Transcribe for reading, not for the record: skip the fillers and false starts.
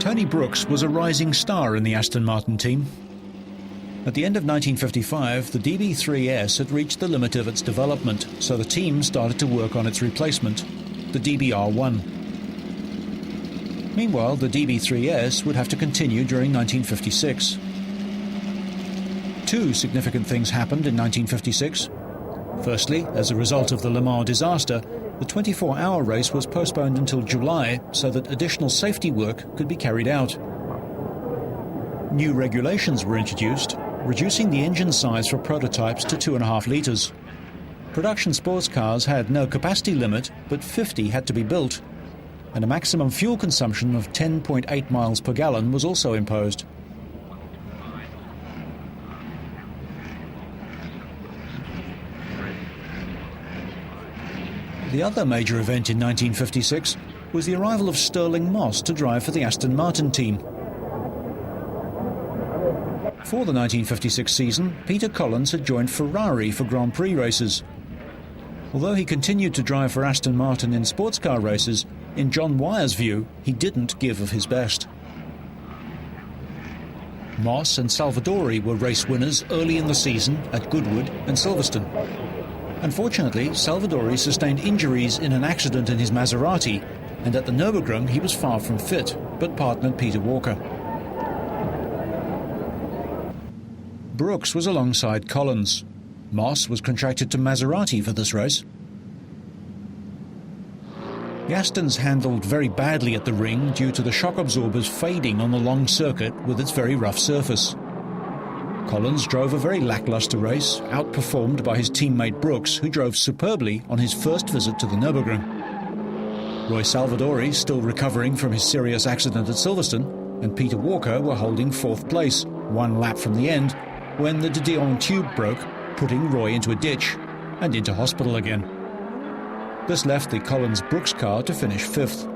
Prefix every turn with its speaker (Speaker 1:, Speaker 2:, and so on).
Speaker 1: Tony Brooks was a rising star in the Aston Martin team. At the end of 1955, the DB3S had reached the limit of its development, so the team started to work on its replacement, the DBR1. Meanwhile, the DB3S would have to continue during 1956. Two significant things happened in 1956. Firstly, as a result of the Le Mans disaster, the 24-hour race was postponed until July so that additional safety work could be carried out. New regulations were introduced, reducing the engine size for prototypes to 2.5 litres. Production sports cars had no capacity limit, but 50 had to be built, and a maximum fuel consumption of 10.8 miles per gallon was also imposed. The other major event in 1956 was the arrival of Stirling Moss to drive for the Aston Martin team. For the 1956 season, Peter Collins had joined Ferrari for Grand Prix races. Although he continued to drive for Aston Martin in sports car races, in John Wyre's view, he didn't give of his best. Moss and Salvadori were race winners early in the season at Goodwood and Silverstone. Unfortunately, Salvadori sustained injuries in an accident in his Maserati, and at the Nurburgring he was far from fit, but partnered Peter Walker. Brooks was alongside Collins. Moss was contracted to Maserati for this race. The Astons handled very badly at the ring due to the shock absorbers fading on the long circuit with its very rough surface. Collins drove a very lacklustre race, outperformed by his teammate Brooks, who drove superbly on his first visit to the Nurburgring. Roy Salvadori, still recovering from his serious accident at Silverstone, and Peter Walker were holding fourth place, one lap from the end, when the De Dion tube broke, putting Roy into a ditch and into hospital again. This left the Collins-Brooks car to finish fifth.